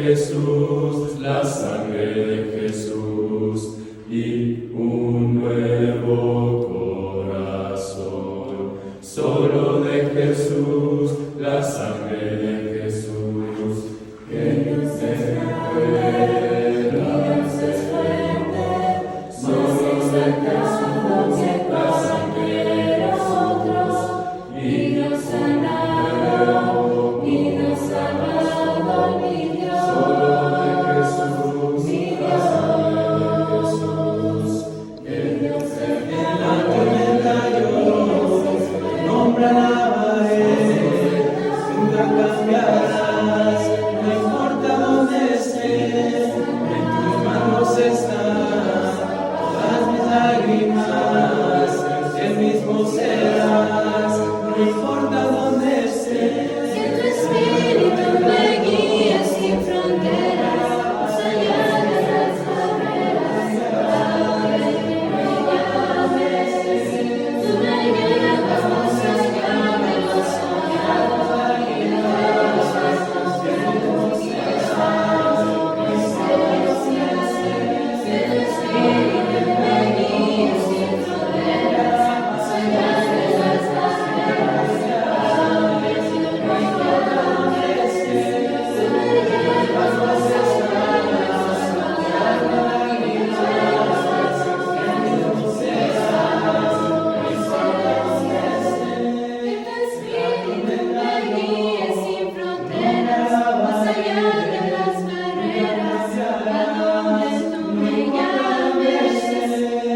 Jesús, la sangre de Jesús y un nuevo corazón. Solo de Jesús, la sangre de Jesús, que nos recuerda, nos esfuerza. Solo de Jesús, la sangre de nosotros, y nos sanado, y nos amado, mi Dios. Solo de Jesús, mi Dios, que Dios en la tormenta yo nombra nunca cambiarás, no importa dónde esté, en tus manos están todas mis lágrimas, el mismo serás, no importa dónde esté. Que tu espíritu me guíe sin fronteras, más allá de las barreras, ahora que me llames, tú me llevas más allá de lo soñado, y de los pasos que hemos llevado, mis gracias. Que tu espíritu me guíe sin fronteras, más allá de las barreras, ahora que me llames, tú me llevas más allá de lo soñado, y de los pasos que hemos llevado, mis gracias. Que tu espíritu me guíe sin fronteras, más allá de las barreras, a donde tú me llames,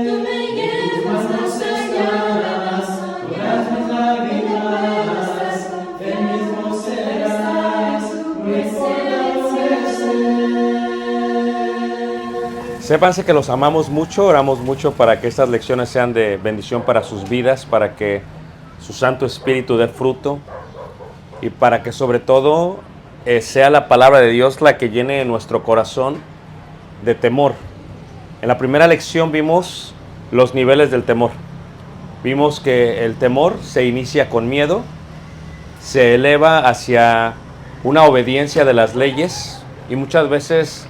tú me llevas más allá de las soñadas, y de las El mismo serás, no Sépanse que los amamos mucho, oramos mucho para que estas lecciones sean de bendición para sus vidas, para que su Santo Espíritu dé fruto y para que sobre todo sea la palabra de Dios la que llene nuestro corazón de temor. En la primera lección vimos los niveles del temor. Vimos que el temor se inicia con miedo, se eleva hacia una obediencia de las leyes y muchas veces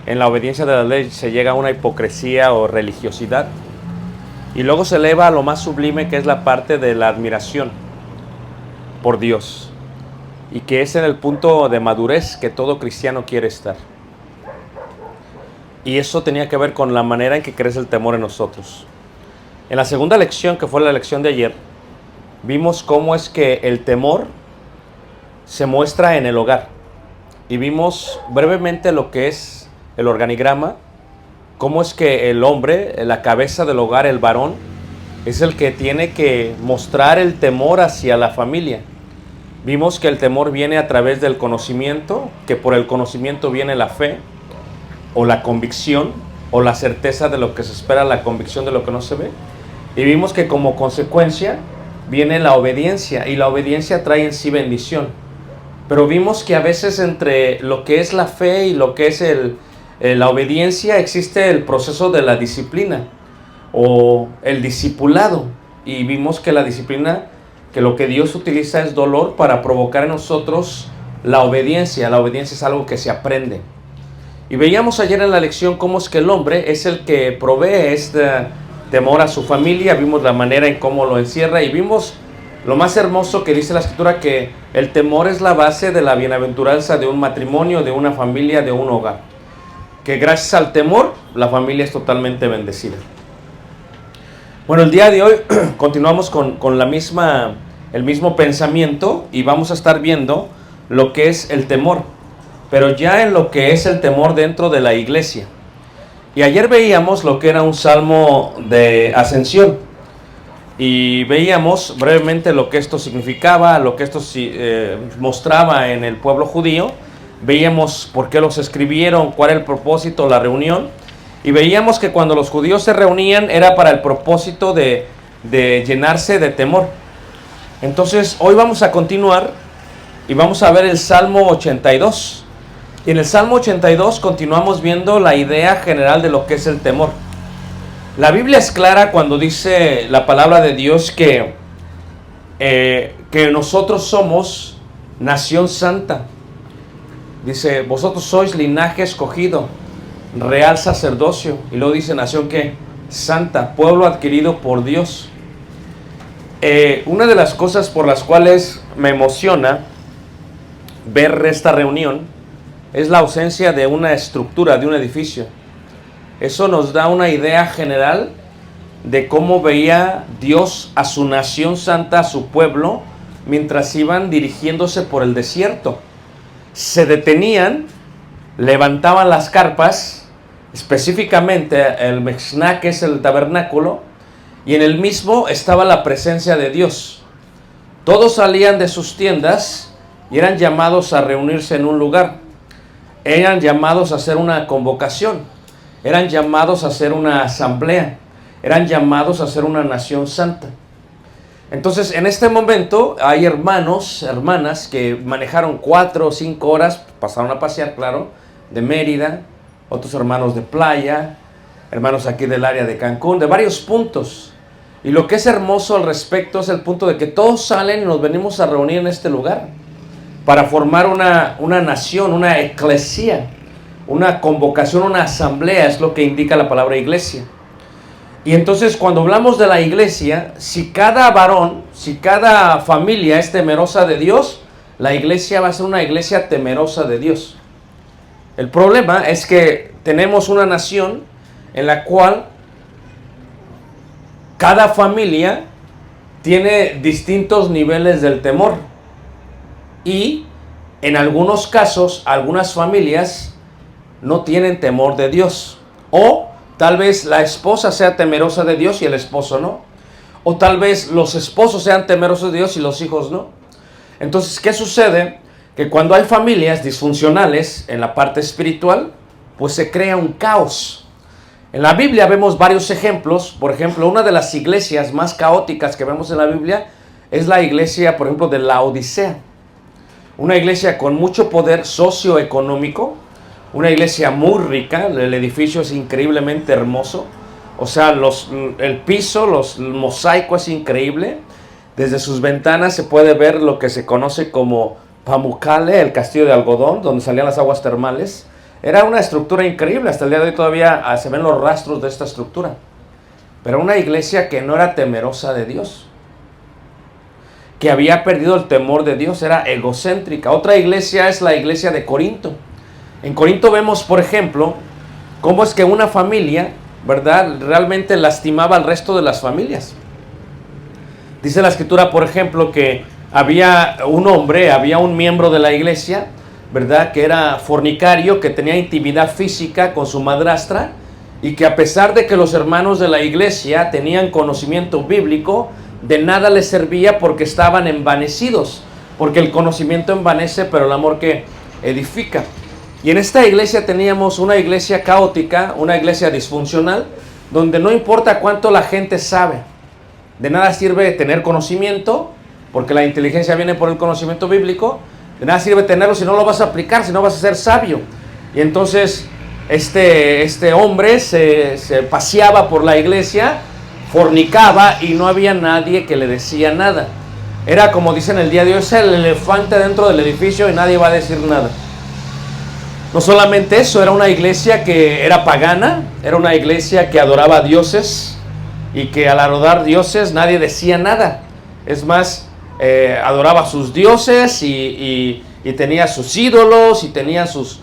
en la obediencia de las leyes se llega a una hipocresía o religiosidad y luego se eleva a lo más sublime, que es la parte de la admiración por Dios, y que es en el punto de madurez que todo cristiano quiere estar. Y eso tenía que ver con la manera en que crece el temor en nosotros. En la segunda lección, que fue la lección de ayer, vimos cómo es que el temor se muestra en el hogar. Y vimos brevemente lo que es el organigrama, cómo es que el hombre, la cabeza del hogar, el varón, es el que tiene que mostrar el temor hacia la familia. Vimos que el temor viene a través del conocimiento, que por el conocimiento viene la fe, o la convicción, o la certeza de lo que se espera, la convicción de lo que no se ve. Y vimos que como consecuencia viene la obediencia, y la obediencia trae en sí bendición. Pero vimos que a veces entre lo que es la fe y lo que es la obediencia existe el proceso de la disciplina o el discipulado. Y vimos que la disciplina, que lo que Dios utiliza es dolor para provocar en nosotros la obediencia. La obediencia es algo que se aprende. Y veíamos ayer en la lección cómo es que el hombre es el que provee este temor a su familia. Vimos la manera en cómo lo encierra y vimos lo más hermoso que dice la Escritura, que el temor es la base de la bienaventuranza de un matrimonio, de una familia, de un hogar. Que gracias al temor la familia es totalmente bendecida. Bueno, el día de hoy continuamos con el mismo pensamiento y vamos a estar viendo lo que es el temor, pero ya en lo que es el temor dentro de la iglesia. Y ayer veíamos lo que era un salmo de ascensión y veíamos brevemente lo que esto significaba, lo que esto mostraba en el pueblo judío. Veíamos por qué los escribieron, cuál era el propósito, la reunión. Y veíamos que cuando los judíos se reunían era para el propósito de llenarse de temor. Entonces hoy vamos a continuar y vamos a ver el Salmo 82. Y en el Salmo 82 continuamos viendo la idea general de lo que es el temor. La Biblia es clara cuando dice la palabra de Dios que nosotros somos nación santa. Dice, vosotros sois linaje escogido, real sacerdocio. Y luego dice, nación que santa, pueblo adquirido por Dios. Una de las cosas por las cuales me emociona ver esta reunión es la ausencia de una estructura, de un edificio. Eso nos da una idea general de cómo veía Dios a su nación santa, a su pueblo, mientras iban dirigiéndose por el desierto. Se detenían, levantaban las carpas, específicamente el Mexná, que es el tabernáculo, y en el mismo estaba la presencia de Dios. Todos salían de sus tiendas y eran llamados a reunirse en un lugar. Eran llamados a hacer una convocación. Eran llamados a hacer una asamblea. Eran llamados a ser una nación santa. Entonces, en este momento hay hermanos, hermanas que manejaron 4 o 5 horas, pasaron a pasear, claro, de Mérida, otros hermanos de Playa, hermanos aquí del área de Cancún, de varios puntos. Y lo que es hermoso al respecto es el punto de que todos salen y nos venimos a reunir en este lugar para formar una nación, una eclesía, una convocación, una asamblea, es lo que indica la palabra iglesia. Y entonces cuando hablamos de la iglesia, si cada varón, si cada familia es temerosa de Dios, la iglesia va a ser una iglesia temerosa de Dios. El problema es que tenemos una nación en la cual cada familia tiene distintos niveles del temor. Y en algunos casos, algunas familias no tienen temor de Dios. O tal vez la esposa sea temerosa de Dios y el esposo no. O tal vez los esposos sean temerosos de Dios y los hijos no. Entonces, ¿qué sucede? Que cuando hay familias disfuncionales en la parte espiritual, pues se crea un caos. En la Biblia vemos varios ejemplos. Por ejemplo, una de las iglesias más caóticas que vemos en la Biblia es la iglesia, por ejemplo, de Laodicea. Una iglesia con mucho poder socioeconómico, una iglesia muy rica, el edificio es increíblemente hermoso, o sea, el piso, el mosaico es increíble, desde sus ventanas se puede ver lo que se conoce como Pamukkale, el castillo de algodón, donde salían las aguas termales. Era una estructura increíble, hasta el día de hoy todavía se ven los rastros de esta estructura, pero una iglesia que no era temerosa de Dios, que había perdido el temor de Dios, era egocéntrica. Otra iglesia es la iglesia de Corinto. En Corinto vemos, por ejemplo, cómo es que una familia, ¿verdad?, realmente lastimaba al resto de las familias. Dice la escritura, por ejemplo, que había un hombre, había un miembro de la iglesia, ¿verdad?, que era fornicario, que tenía intimidad física con su madrastra, y que a pesar de que los hermanos de la iglesia tenían conocimiento bíblico, de nada les servía porque estaban envanecidos, porque el conocimiento envanece, pero el amor que edifica. Y en esta iglesia teníamos una iglesia caótica, una iglesia disfuncional, donde no importa cuánto la gente sabe, de nada sirve tener conocimiento, porque la inteligencia viene por el conocimiento bíblico, de nada sirve tenerlo si no lo vas a aplicar, si no vas a ser sabio. Y entonces este hombre se paseaba por la iglesia, fornicaba y no había nadie que le decía nada. Era como dicen el día de hoy, es el elefante dentro del edificio y nadie va a decir nada. No solamente eso, era una iglesia que era pagana, era una iglesia que adoraba a dioses y que al adorar dioses nadie decía nada. Es más, adoraba a sus dioses y tenía sus ídolos y tenía sus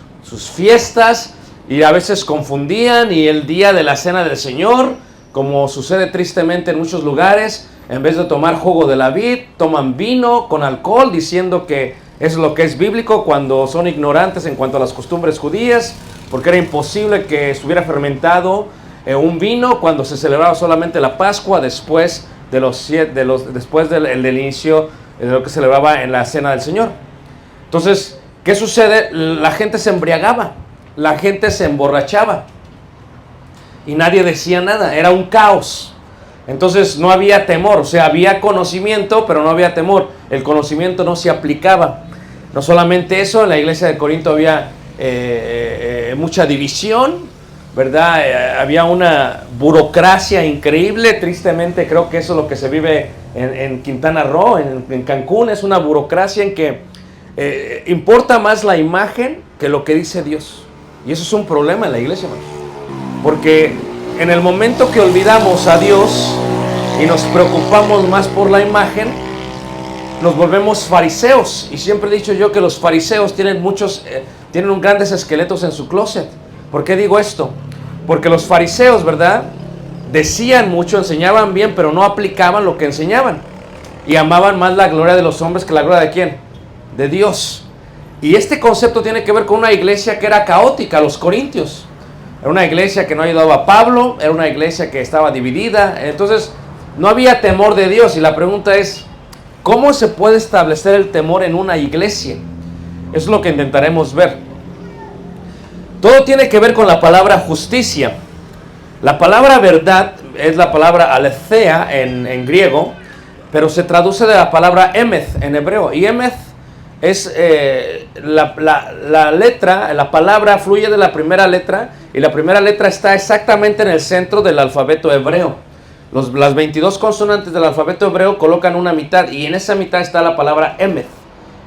fiestas y a veces confundían, y el día de la cena del Señor, como sucede tristemente en muchos lugares, en vez de tomar jugo de la vid, toman vino con alcohol, diciendo que es lo que es bíblico, cuando son ignorantes en cuanto a las costumbres judías, porque era imposible que estuviera fermentado un vino cuando se celebraba solamente la Pascua después del inicio de lo que se celebraba en la cena del Señor. Entonces, ¿qué sucede? La gente se embriagaba, la gente se emborrachaba y nadie decía nada, era un caos. Entonces no había temor, o sea, había conocimiento, pero no había temor. El conocimiento no se aplicaba. No solamente eso, en la iglesia de Corinto había mucha división, ¿verdad? Había una burocracia increíble. Tristemente creo que eso es lo que se vive en Quintana Roo, en Cancún. Es una burocracia en que Importa más la imagen que lo que dice Dios. Y eso es un problema en la iglesia, hermanos. Porque en el momento que olvidamos a Dios y nos preocupamos más por la imagen, nos volvemos fariseos. Y siempre he dicho yo que los fariseos tienen grandes esqueletos en su closet. ¿Por qué digo esto? Porque los fariseos, ¿verdad?, decían mucho, enseñaban bien, pero no aplicaban lo que enseñaban. Y amaban más la gloria de los hombres que la gloria de ¿quién? De Dios. Y este concepto tiene que ver con una iglesia que era caótica, los corintios. Era una iglesia que no ayudaba a Pablo, era una iglesia que estaba dividida. Entonces no había temor de Dios. Y la pregunta es, ¿cómo se puede establecer el temor en una iglesia? Eso es lo que intentaremos ver. Todo tiene que ver con la palabra justicia. La palabra verdad es la palabra aletheia en griego, pero se traduce de la palabra emeth en hebreo. Y emeth es la letra, la palabra fluye de la primera letra, y la primera letra está exactamente en el centro del alfabeto hebreo. Las 22 consonantes del alfabeto hebreo colocan una mitad, y en esa mitad está la palabra emeth,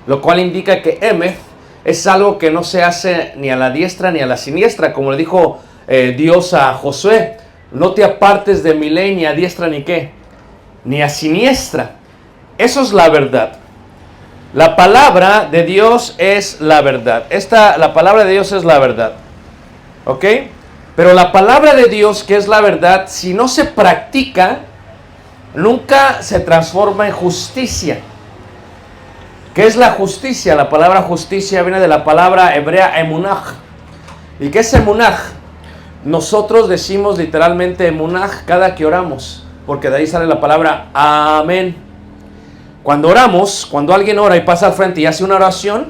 lo cual indica que emeth es algo que no se hace ni a la diestra ni a la siniestra, como le dijo Dios a Josué: no te apartes de mi ley ni a diestra ni qué, ni a siniestra. Eso es la verdad. La palabra de Dios es la verdad. La palabra de Dios es la verdad. ¿Ok? Pero la palabra de Dios, que es la verdad, si no se practica, nunca se transforma en justicia. ¿Qué es la justicia? La palabra justicia viene de la palabra hebrea emunaj. ¿Y qué es emunaj? Nosotros decimos literalmente emunaj cada que oramos, porque de ahí sale la palabra amén. Cuando oramos, cuando alguien ora y pasa al frente y hace una oración,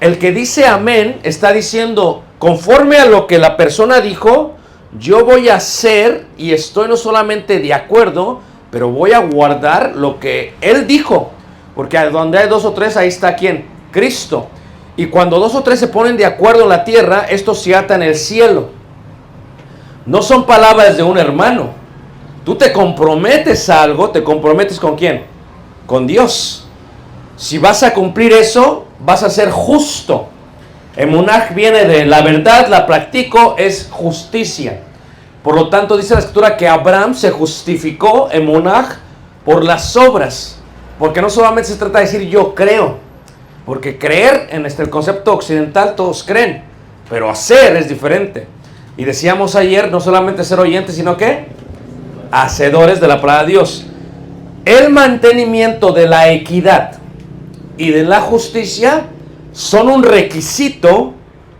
el que dice amén está diciendo, conforme a lo que la persona dijo, yo voy a hacer, y estoy no solamente de acuerdo, pero voy a guardar lo que él dijo. Porque donde hay 2 o 3, ahí está ¿quién? Cristo. Y cuando 2 o 3 se ponen de acuerdo en la tierra, esto se ata en el cielo. No son palabras de un hermano. Tú te comprometes a algo, ¿te comprometes con quién? Con Dios. Si vas a cumplir eso, vas a ser justo. Emunaj viene de la verdad, la practico, es justicia. Por lo tanto, dice la escritura que Abraham se justificó, emunaj, por las obras. Porque no solamente se trata de decir yo creo, porque creer en el concepto occidental todos creen, pero hacer es diferente. Y decíamos ayer, no solamente ser oyentes, sino que hacedores de la palabra de Dios. El mantenimiento de la equidad y de la justicia son un requisito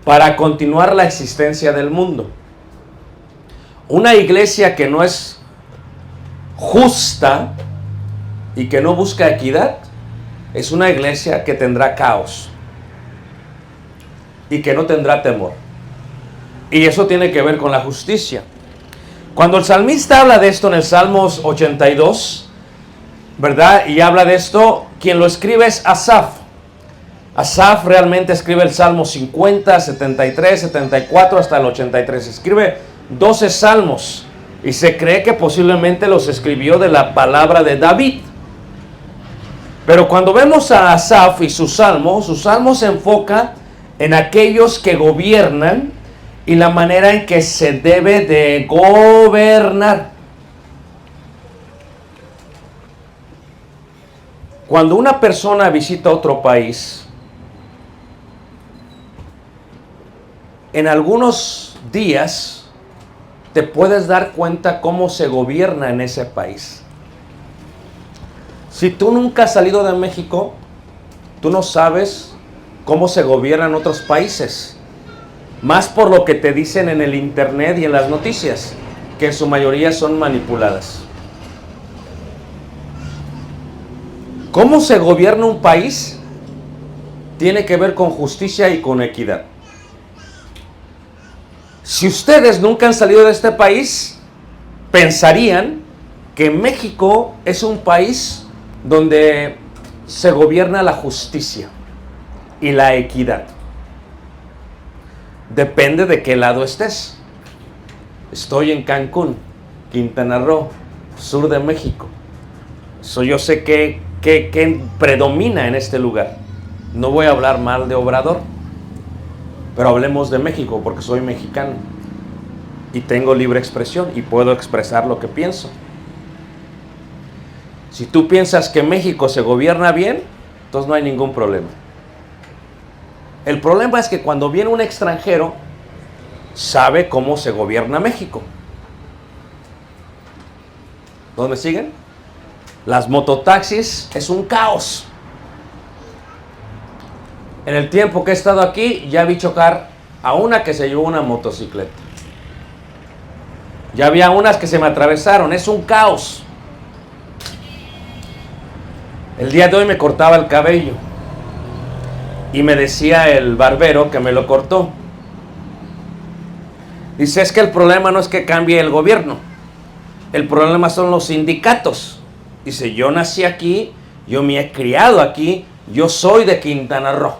para continuar la existencia del mundo. Una iglesia que no es justa y que no busca equidad es una iglesia que tendrá caos y que no tendrá temor. Y eso tiene que ver con la justicia. Cuando el salmista habla de esto en el Salmos 82, ¿verdad? Y habla de esto, quien lo escribe es Asaf. Asaf realmente escribe el Salmo 50, 73, 74 hasta el 83. Escribe 12 salmos y se cree que posiblemente los escribió de la palabra de David. Pero cuando vemos a Asaf y su salmo se enfoca en aquellos que gobiernan y la manera en que se debe de gobernar. Cuando una persona visita otro país, en algunos días te puedes dar cuenta cómo se gobierna en ese país. Si tú nunca has salido de México, tú no sabes cómo se gobierna en otros países. Más por lo que te dicen en el internet y en las noticias, que en su mayoría son manipuladas. ¿Cómo se gobierna un país? Tiene que ver con justicia y con equidad. Si ustedes nunca han salido de este país, pensarían que México es un país donde se gobierna la justicia y la equidad. Depende de qué lado estés. Estoy en Cancún, Quintana Roo, sur de México. Yo sé qué predomina en este lugar. No voy a hablar mal de Obrador, pero hablemos de México porque soy mexicano y tengo libre expresión y puedo expresar lo que pienso. Si tú piensas que México se gobierna bien, entonces no hay ningún problema. El problema es que cuando viene un extranjero, sabe cómo se gobierna México. ¿Dónde me siguen? Las mototaxis es un caos. En el tiempo que he estado aquí, ya vi chocar a una que se llevó una motocicleta. Ya había unas que se me atravesaron. Es un caos. El día de hoy me cortaba el cabello y me decía el barbero que me lo cortó. Dice, es que el problema no es que cambie el gobierno. El problema son los sindicatos. Dice, yo nací aquí, yo me he criado aquí, yo soy de Quintana Roo.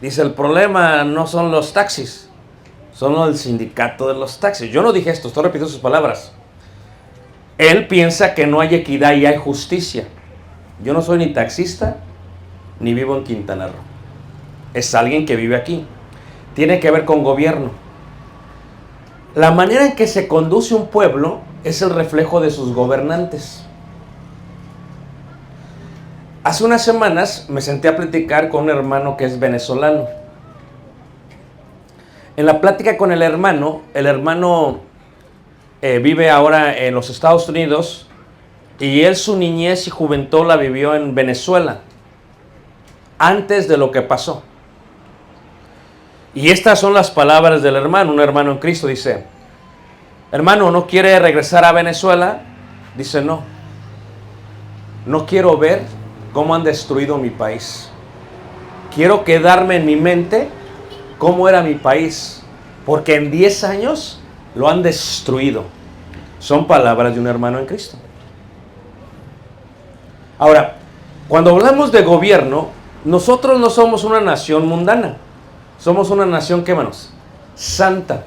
Dice, el problema no son los taxis, son los del sindicato de los taxis. Yo no dije esto, estoy repitiendo sus palabras. Él piensa que no hay equidad y hay justicia. Yo no soy ni taxista, ni vivo en Quintana Roo. Es alguien que vive aquí. Tiene que ver con gobierno. La manera en que se conduce un pueblo es el reflejo de sus gobernantes. Hace unas semanas me senté a platicar con un hermano que es venezolano. En la plática con el hermano vive ahora en los Estados Unidos y él su niñez y juventud la vivió en Venezuela, antes de lo que pasó. Y estas son las palabras del hermano, un hermano en Cristo. Dice, hermano, ¿no quiere regresar a Venezuela? Dice, no quiero ver cómo han destruido mi país. Quiero quedarme en mi mente cómo era mi país, porque en 10 años lo han destruido. Son palabras de un hermano en Cristo. Ahora, cuando hablamos de gobierno, nosotros no somos una nación mundana. Somos una nación, ¿qué manos? Santa.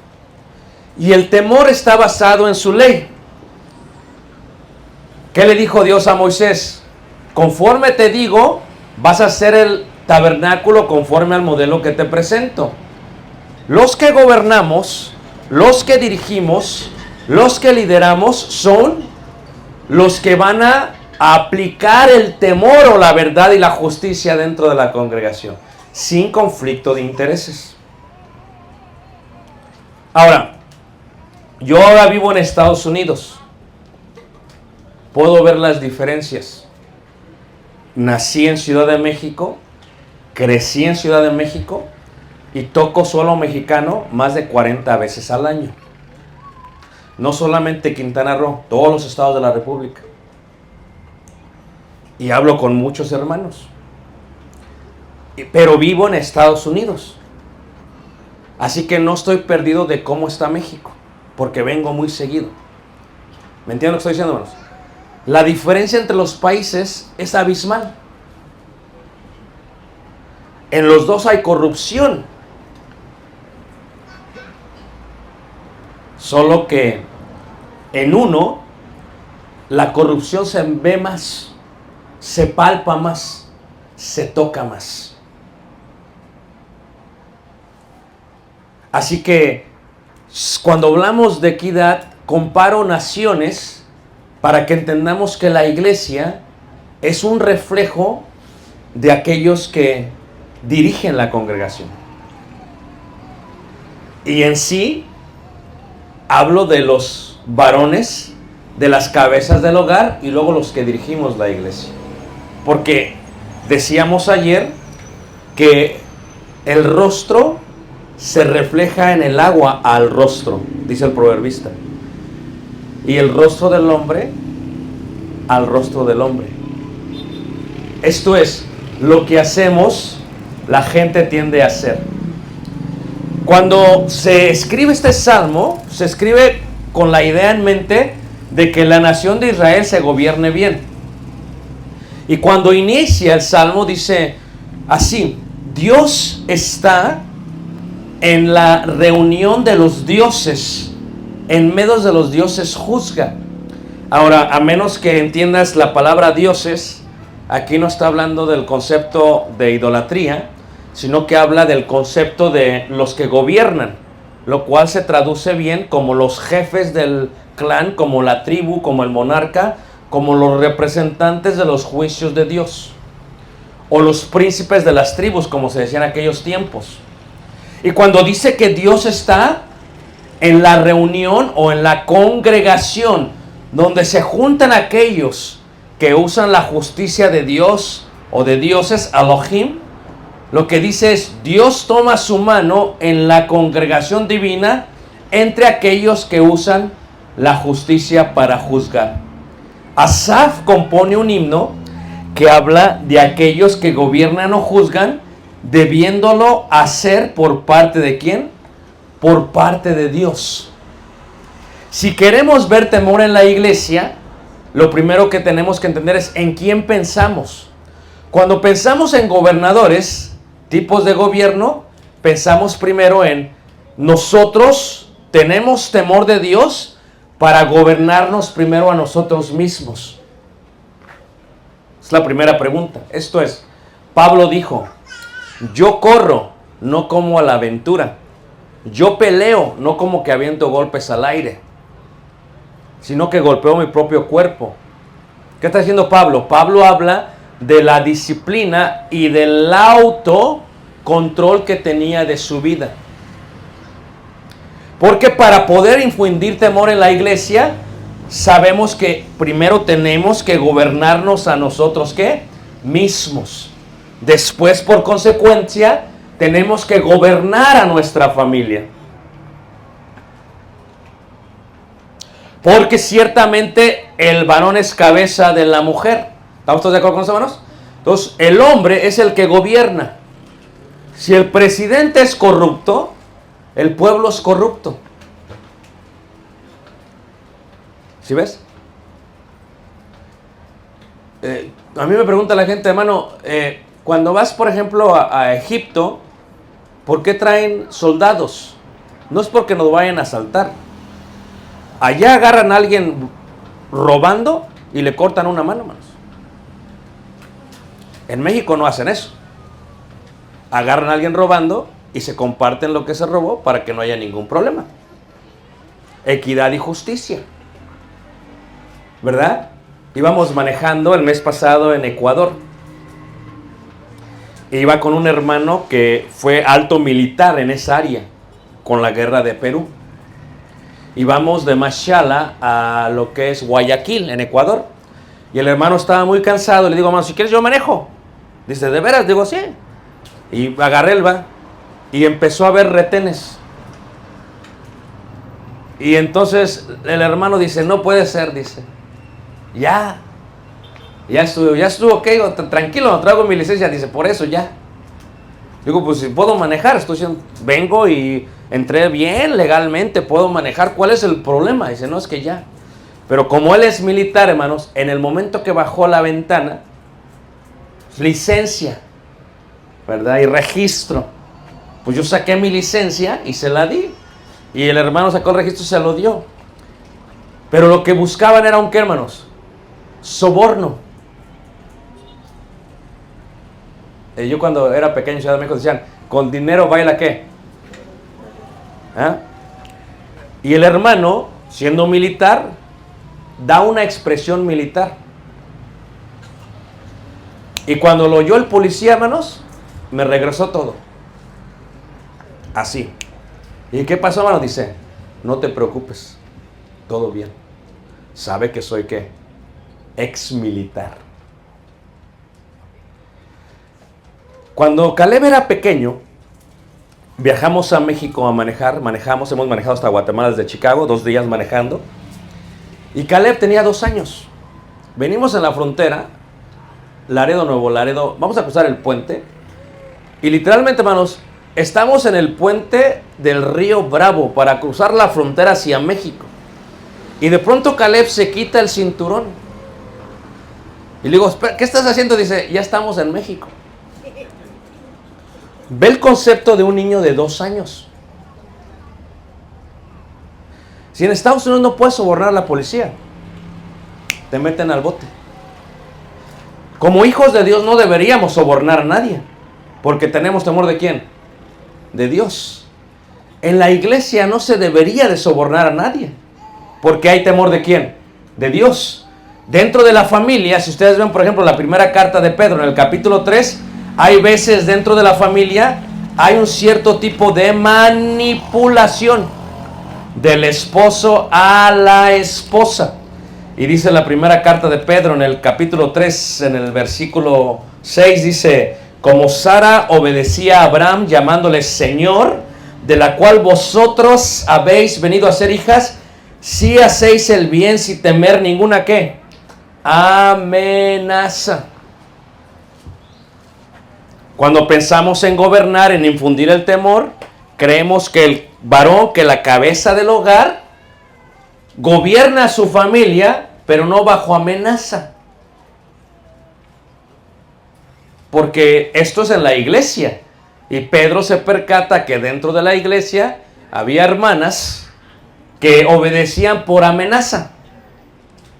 Y el temor está basado en su ley. ¿Qué le dijo Dios a Moisés? Conforme te digo, vas a hacer el tabernáculo conforme al modelo que te presento. Los que gobernamos, los que dirigimos, los que lideramos son los que van a aplicar el temor o la verdad y la justicia dentro de la congregación, sin conflicto de intereses. Ahora, yo ahora vivo en Estados Unidos. Puedo ver las diferencias. Nací en Ciudad de México, crecí en Ciudad de México y toco solo mexicano más de 40 veces al año. No solamente Quintana Roo, todos los estados de la República. Y hablo con muchos hermanos. Pero vivo en Estados Unidos. Así que no estoy perdido de cómo está México, porque vengo muy seguido. ¿Me entienden lo que estoy diciendo, hermanos? La diferencia entre los países es abismal. En los dos hay corrupción. Solo que en uno la corrupción se ve más, se palpa más, se toca más. Así que cuando hablamos de equidad, comparo naciones para que entendamos que la iglesia es un reflejo de aquellos que dirigen la congregación. Y en sí, hablo de los varones, de las cabezas del hogar y luego los que dirigimos la iglesia. Porque decíamos ayer que el rostro se refleja en el agua al rostro, dice el proverbista. Y el rostro del hombre al rostro del hombre. Esto es, lo que hacemos, la gente tiende a hacer. Cuando se escribe este salmo, se escribe con la idea en mente de que la nación de Israel se gobierne bien. Y cuando inicia el salmo dice así: Dios está en la reunión de los dioses, en medio de los dioses juzga. Ahora, a menos que entiendas la palabra dioses, aquí no está hablando del concepto de idolatría, sino que habla del concepto de los que gobiernan, lo cual se traduce bien como los jefes del clan, como la tribu, como el monarca, como los representantes de los juicios de Dios, o los príncipes de las tribus, como se decía en aquellos tiempos. Y cuando dice que Dios está en la reunión o en la congregación, donde se juntan aquellos que usan la justicia de Dios o de dioses, Elohim, lo que dice es, Dios toma su mano en la congregación divina entre aquellos que usan la justicia para juzgar. Asaf compone un himno que habla de aquellos que gobiernan o juzgan, debiéndolo hacer por parte de ¿quién? Por parte de Dios. Si queremos ver temor en la iglesia, lo primero que tenemos que entender es en quién pensamos. Cuando pensamos en gobernadores, tipos de gobierno, pensamos primero en nosotros tenemos temor de Dios para gobernarnos primero a nosotros mismos. Es la primera pregunta. Esto es, Pablo dijo, yo corro, no como a la aventura. Yo peleo, no como que aviento golpes al aire, sino que golpeo mi propio cuerpo. ¿Qué está diciendo Pablo? Pablo habla de la disciplina y del autocontrol que tenía de su vida. Porque para poder infundir temor en la iglesia, sabemos que primero tenemos que gobernarnos a nosotros, ¿qué? Mismos. Después, por consecuencia, tenemos que gobernar a nuestra familia. Porque ciertamente el varón es cabeza de la mujer. ¿Estamos todos de acuerdo con eso, hermanos? Entonces, el hombre es el que gobierna. Si el presidente es corrupto, el pueblo es corrupto. ¿Sí ves? A mí me pregunta la gente, hermano, cuando vas, por ejemplo, a Egipto, ¿por qué traen soldados? No es porque nos vayan a asaltar. Allá agarran a alguien robando y le cortan una mano, hermanos. En México no hacen eso. Agarran a alguien robando y se comparten lo que se robó para que no haya ningún problema. Equidad y justicia. ¿Verdad? Íbamos manejando el mes pasado en Ecuador. Iba con un hermano que fue alto militar en esa área, con la guerra de Perú. Íbamos de Machala a lo que es Guayaquil, en Ecuador. Y el hermano estaba muy cansado. Le digo, hermano, si quieres yo manejo. Dice, ¿de veras? Digo, sí. Y agarré el va. Y empezó a ver retenes. Y entonces el hermano dice, no puede ser, dice. Ya estuvo, ok, tranquilo, no traigo mi licencia. Dice, por eso ya. Digo, pues si puedo manejar, vengo y entré bien legalmente, puedo manejar. ¿Cuál es el problema? Dice, no, es que ya. Pero como él es militar, hermanos, en el momento que bajó la ventana, licencia, ¿verdad? Y registro. Pues yo saqué mi licencia y se la di. Y el hermano sacó el registro y se lo dio. Pero lo que buscaban era un ¿qué, hermanos? Soborno. Yo cuando era pequeño en Ciudad de México decían, con dinero baila ¿qué? ¿Ah? Y el hermano, siendo militar, da una expresión militar. Y cuando lo oyó el policía, hermanos, me regresó todo. Así. ¿Y qué pasó, hermano? Dice, no te preocupes, todo bien. Sabe que soy ¿qué? Ex militar. Cuando Caleb era pequeño, viajamos a México a manejar, hemos manejado hasta Guatemala desde Chicago, 2 días manejando. Y Caleb tenía 2 años. Venimos en la frontera, Laredo, Nuevo Laredo, vamos a cruzar el puente. Y literalmente, hermanos, estamos en el puente del río Bravo para cruzar la frontera hacia México. Y de pronto Caleb se quita el cinturón. Y le digo, ¿qué estás haciendo? Dice, ya estamos en México. Ve el concepto de un niño de 2 años. Si en Estados Unidos no puedes sobornar a la policía, te meten al bote. Como hijos de Dios no deberíamos sobornar a nadie, porque tenemos temor ¿de quién? De Dios. En la iglesia no se debería de sobornar a nadie, porque hay temor ¿de quién? De Dios. Dentro de la familia, si ustedes ven por ejemplo la primera carta de Pedro en el capítulo 3, hay veces dentro de la familia hay un cierto tipo de manipulación del esposo a la esposa. Y dice la primera carta de Pedro en el capítulo 3, en el versículo 6, dice: como Sara obedecía a Abraham llamándole Señor, de la cual vosotros habéis venido a ser hijas, si hacéis el bien sin temer ninguna ¿qué? Amenaza. Cuando pensamos en gobernar, en infundir el temor, creemos que el varón, que la cabeza del hogar, gobierna a su familia, pero no bajo amenaza. Porque esto es en la iglesia. Y Pedro se percata que dentro de la iglesia había hermanas que obedecían por amenaza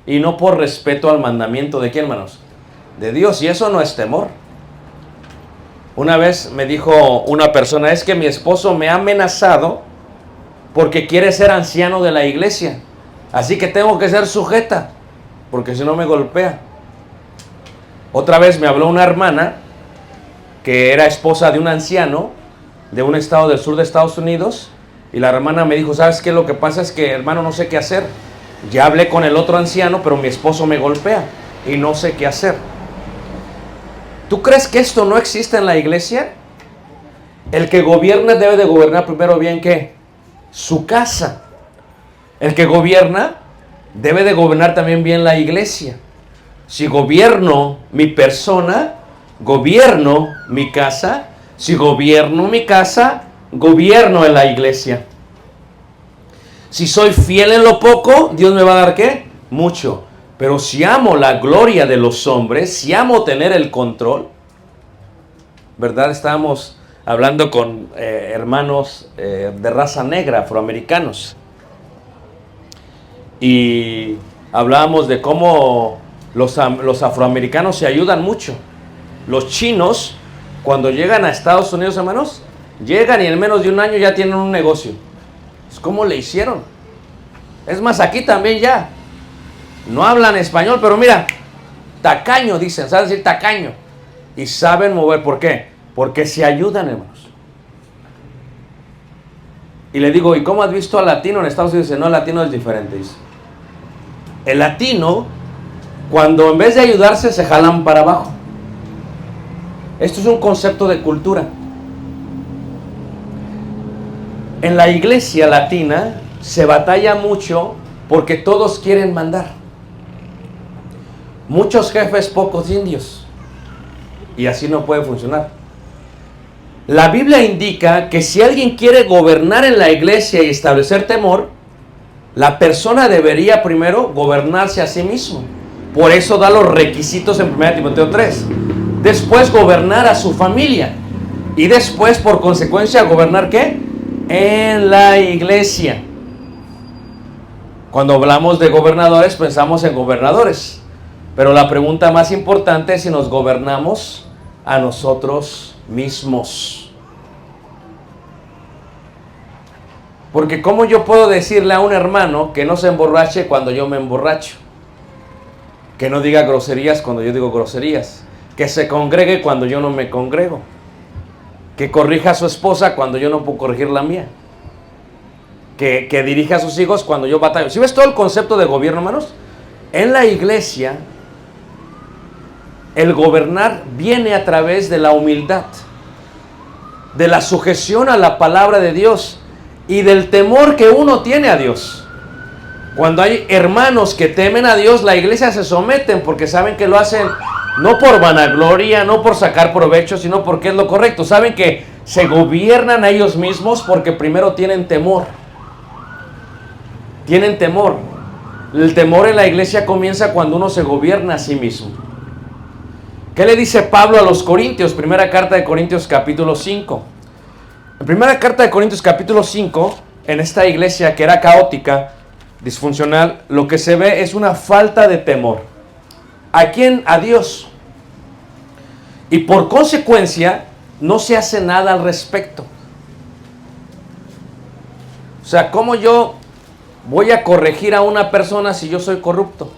y no por respeto al mandamiento de ¿quién, hermanos? De Dios. Y eso no es temor. Una vez me dijo una persona: es que mi esposo me ha amenazado porque quiere ser anciano de la iglesia, así que tengo que ser sujeta, porque si no me golpea. Otra vez me habló una hermana que era esposa de un anciano de un estado del sur de Estados Unidos, y la hermana me dijo: ¿sabes qué? Lo que pasa es que, hermano, no sé qué hacer. Ya hablé con el otro anciano, pero mi esposo me golpea y no sé qué hacer. ¿Tú crees que esto no existe en la iglesia? El que gobierna debe de gobernar primero bien ¿qué? Su casa. El que gobierna debe de gobernar también bien la iglesia. Si gobierno mi persona, gobierno mi casa. Si gobierno mi casa, gobierno en la iglesia. Si soy fiel en lo poco, Dios me va a dar ¿qué? Mucho. Pero si amo la gloria de los hombres, si amo tener el control, ¿verdad? Estábamos hablando con hermanos de raza negra, afroamericanos, y hablábamos de cómo los afroamericanos se ayudan mucho. Los chinos, cuando llegan a Estados Unidos, hermanos, llegan y en menos de un año ya tienen un negocio. ¿Cómo le hicieron? Es más, aquí también ya no hablan español, pero mira, tacaño dicen, ¿saben decir tacaño? Y saben mover. ¿Por qué? Porque se ayudan, hermanos. Y le digo: ¿y cómo has visto al latino en Estados Unidos? Dice: no, el latino es diferente, dice. El latino, cuando en vez de ayudarse, se jalan para abajo. Esto es un concepto de cultura. En la iglesia latina se batalla mucho porque todos quieren mandar. Muchos jefes, pocos indios. Y así no puede funcionar. La Biblia indica que si alguien quiere gobernar en la iglesia y establecer temor, la persona debería primero gobernarse a sí mismo. Por eso da los requisitos en 1 Timoteo 3. Después gobernar a su familia. Y después, por consecuencia, gobernar ¿qué? En la iglesia. Cuando hablamos de gobernadores, pensamos en gobernadores. Pero la pregunta más importante es si nos gobernamos a nosotros mismos. Porque ¿cómo yo puedo decirle a un hermano que no se emborrache cuando yo me emborracho? Que no diga groserías cuando yo digo groserías. Que se congregue cuando yo no me congrego. Que corrija a su esposa cuando yo no puedo corregir la mía. Que dirija a sus hijos cuando yo batallo. ¿Sí ves todo el concepto de gobierno, hermanos? En la iglesia, el gobernar viene a través de la humildad, de la sujeción a la palabra de Dios y del temor que uno tiene a Dios. Cuando hay hermanos que temen a Dios, la iglesia se someten porque saben que lo hacen no por vanagloria, no por sacar provecho, sino porque es lo correcto. Saben que se gobiernan a ellos mismos porque primero tienen temor. Tienen temor. El temor en la iglesia comienza cuando uno se gobierna a sí mismo. ¿Qué le dice Pablo a los Corintios? Primera carta de Corintios capítulo 5. En primera carta de Corintios capítulo 5, en esta iglesia que era caótica, disfuncional, lo que se ve es una falta de temor. ¿A quién? A Dios. Y por consecuencia, no se hace nada al respecto. O sea, ¿cómo yo voy a corregir a una persona si yo soy corrupto?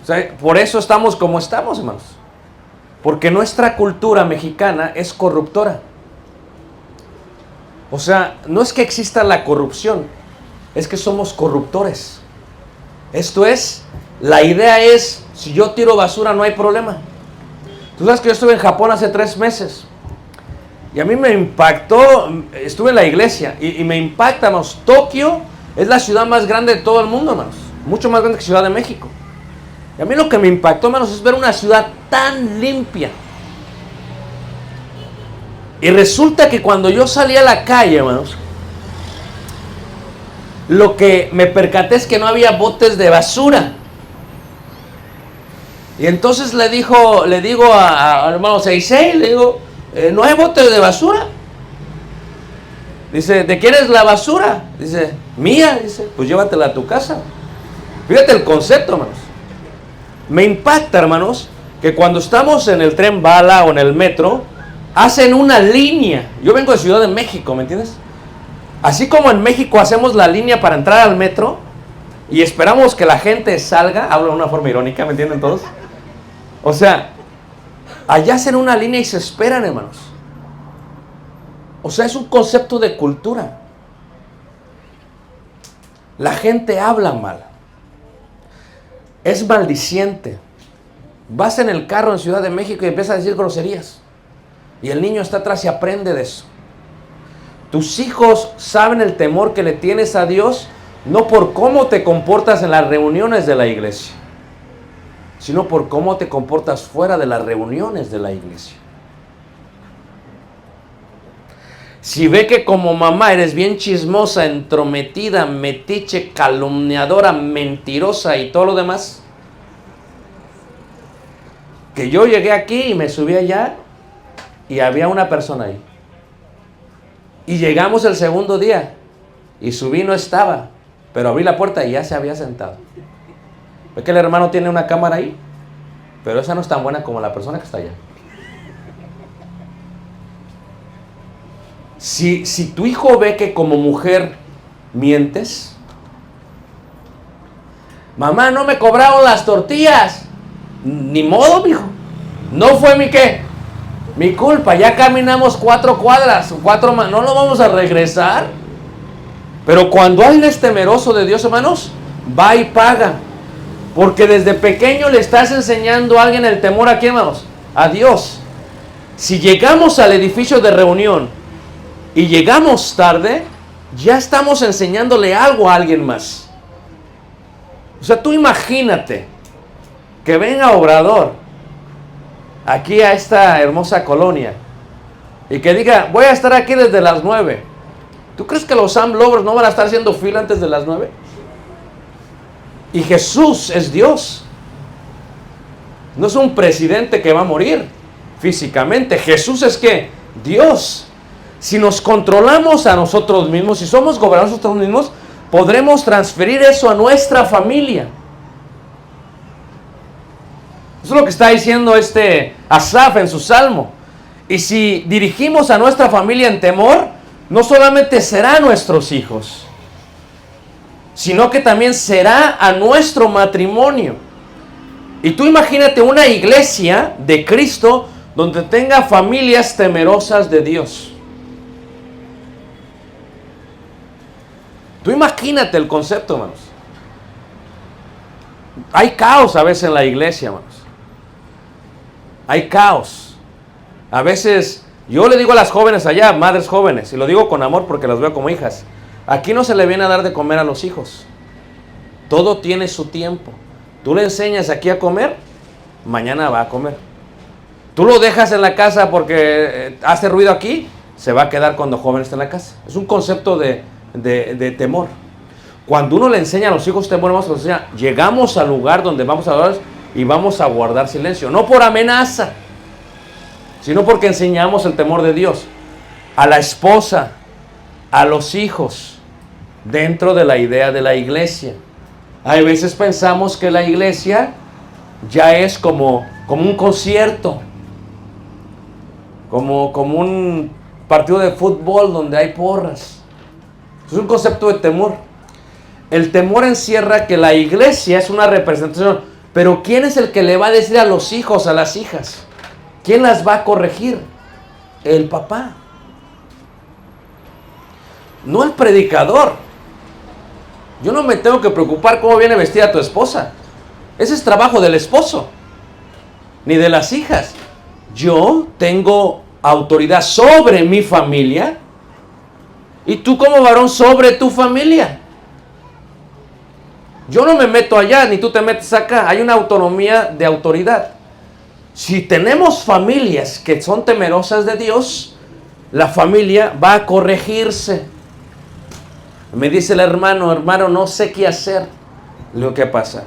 O sea, por eso estamos como estamos, hermanos. Porque nuestra cultura mexicana es corruptora. O sea, no es que exista la corrupción, es que somos corruptores. Esto es, la idea es, si yo tiro basura no hay problema. Tú sabes que yo estuve en Japón hace 3 meses. Y a mí me impactó, estuve en la iglesia, y me impacta, hermanos. Tokio es la ciudad más grande de todo el mundo, hermanos. Mucho más grande que Ciudad de México. Y a mí lo que me impactó, hermanos, es ver una ciudad tan limpia. Y resulta que cuando yo salí a la calle, hermanos, lo que me percaté es que no había botes de basura. Y entonces le digo a hermano Seisei, le digo, ¿no hay botes de basura? Dice, ¿de quién es la basura? Dice, mía. Dice, pues llévatela a tu casa. Fíjate el concepto, hermanos. Me impacta, hermanos, que cuando estamos en el tren bala o en el metro, hacen una línea. Yo vengo de Ciudad de México, ¿me entiendes? Así como en México hacemos la línea para entrar al metro y esperamos que la gente salga, hablo de una forma irónica, ¿me entienden todos? O sea, allá hacen una línea y se esperan, hermanos. O sea, es un concepto de cultura. La gente habla mal. Es maldiciente. Vas en el carro en Ciudad de México y empiezas a decir groserías. Y el niño está atrás y aprende de eso. Tus hijos saben el temor que le tienes a Dios, no por cómo te comportas en las reuniones de la iglesia, sino por cómo te comportas fuera de las reuniones de la iglesia. Si ve que como mamá eres bien chismosa, entrometida, metiche, calumniadora, mentirosa y todo lo demás, que yo llegué aquí y me subí allá y había una persona ahí. Y llegamos el segundo día y subí, no estaba, pero abrí la puerta y ya se había sentado. ¿Ve que el hermano tiene una cámara ahí? Pero esa no es tan buena como la persona que está allá. Si tu hijo ve que como mujer mientes, mamá, no me cobraron las tortillas, ni modo, mijo, no fue mi qué, mi culpa, ya caminamos 4 cuadras, no lo vamos a regresar. Pero cuando alguien es temeroso de Dios, hermanos, va y paga, porque desde pequeño le estás enseñando a alguien el temor a quién, hermanos, a Dios. Si llegamos al edificio de reunión y llegamos tarde, ya estamos enseñándole algo a alguien más. O sea, tú imagínate que venga Obrador aquí a esta hermosa colonia y que diga, voy a estar aquí desde las 9. ¿Tú crees que los Sam Lovers no van a estar haciendo fila antes de las 9? Y Jesús es Dios. No es un presidente que va a morir físicamente. Jesús es ¿qué? Dios. Si nos controlamos a nosotros mismos, si somos gobernados nosotros mismos, podremos transferir eso a nuestra familia. Eso es lo que está diciendo Asaf en su salmo. Y si dirigimos a nuestra familia en temor, no solamente será a nuestros hijos, sino que también será a nuestro matrimonio. Y tú imagínate una iglesia de Cristo donde tenga familias temerosas de Dios. Tú imagínate el concepto, hermanos. Hay caos a veces en la iglesia, hermanos. Hay caos. A veces, yo le digo a las jóvenes allá, madres jóvenes, y lo digo con amor porque las veo como hijas, aquí no se le viene a dar de comer a los hijos. Todo tiene su tiempo. Tú le enseñas aquí a comer, mañana va a comer. Tú lo dejas en la casa porque hace ruido aquí, se va a quedar cuando joven esté en la casa. Es un concepto de temor. Cuando uno le enseña a los hijos temor, llegamos al lugar donde vamos a adorar y vamos a guardar silencio. No por amenaza, sino porque enseñamos el temor de Dios a la esposa, a los hijos, dentro de la idea de la iglesia. Hay veces pensamos que la iglesia ya es como como un concierto, como un partido de fútbol donde hay porras. Es un concepto de temor. El temor encierra que la iglesia es una representación, pero ¿quién es el que le va a decir a los hijos, a las hijas? ¿Quién las va a corregir? El papá. No el predicador. Yo no me tengo que preocupar cómo viene vestida tu esposa. Ese es trabajo del esposo, ni de las hijas. Yo tengo autoridad sobre mi familia y tú como varón sobre tu familia. Yo no me meto allá, ni tú te metes acá. Hay una autonomía de autoridad. Si tenemos familias que son temerosas de Dios, la familia va a corregirse. Me dice el hermano, no sé qué hacer. Le digo, ¿qué pasa?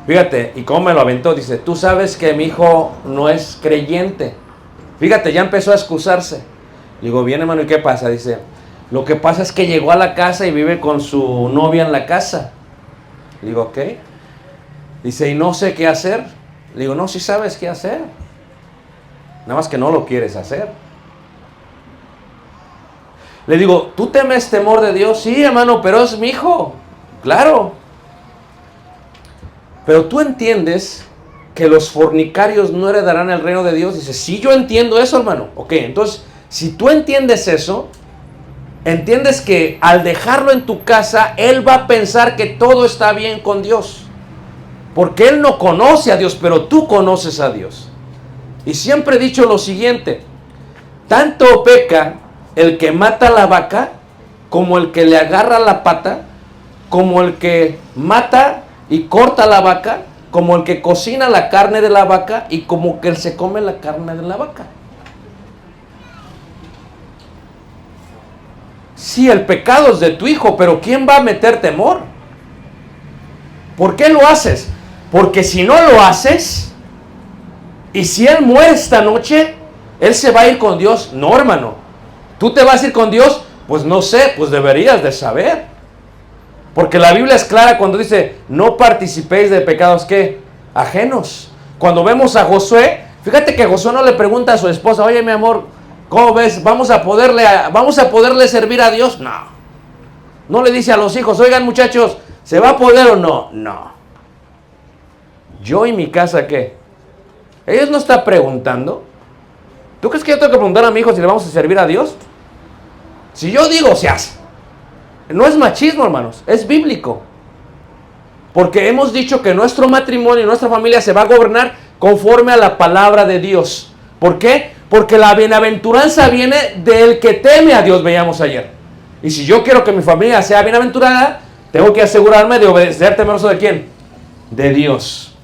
Fíjate, y cómo me lo aventó. Dice, tú sabes que mi hijo no es creyente. Fíjate, ya empezó a excusarse. Le digo, bien hermano, ¿y qué pasa? Dice, lo que pasa es que llegó a la casa y vive con su novia en la casa. Le digo, ok. Dice, y no sé qué hacer. Le digo, no, sí sabes qué hacer. Nada más que no lo quieres hacer. Le digo, ¿tú temes temor de Dios? Sí, hermano, pero es mi hijo. Claro. Pero tú entiendes que los fornicarios no heredarán el reino de Dios. Dice, sí, yo entiendo eso, hermano. Ok, entonces, si tú entiendes eso, entiendes que al dejarlo en tu casa, él va a pensar que todo está bien con Dios. Porque él no conoce a Dios, pero tú conoces a Dios. Y siempre he dicho lo siguiente, tanto peca el que mata la vaca, como el que le agarra la pata, como el que mata y corta la vaca, como el que cocina la carne de la vaca y como que él se come la carne de la vaca. Sí, el pecado es de tu hijo, pero ¿quién va a meter temor? ¿Por qué lo haces? Porque si no lo haces, y si él muere esta noche, él se va a ir con Dios. No, hermano. ¿Tú te vas a ir con Dios? Pues no sé, pues deberías de saber. Porque la Biblia es clara cuando dice, no participéis de pecados, ¿qué? Ajenos. Cuando vemos a Josué, fíjate que Josué no le pregunta a su esposa, oye mi amor, ¿cómo ves? ¿Vamos a poderle servir a Dios? No. No le dice a los hijos, oigan muchachos, ¿se va a poder o no? No. Yo y mi casa, ¿qué? Ellos no están preguntando. ¿Tú crees que yo tengo que preguntar a mi hijo si le vamos a servir a Dios? Si yo digo, se hace. No es machismo, hermanos, es bíblico. Porque hemos dicho que nuestro matrimonio y nuestra familia se va a gobernar conforme a la palabra de Dios. ¿Por qué? Porque la bienaventuranza viene del que teme a Dios, veíamos ayer. Y si yo quiero que mi familia sea bienaventurada, tengo que asegurarme de obedecer temeroso de ¿quién? De Dios.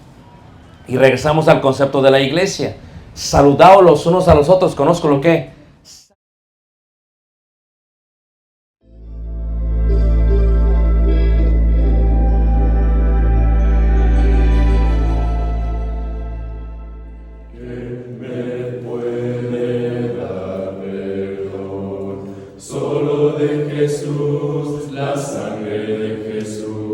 Y regresamos al concepto de la iglesia. Saludaos los unos a los otros. Conozco lo que. Solo de Jesús, la sangre de Jesús.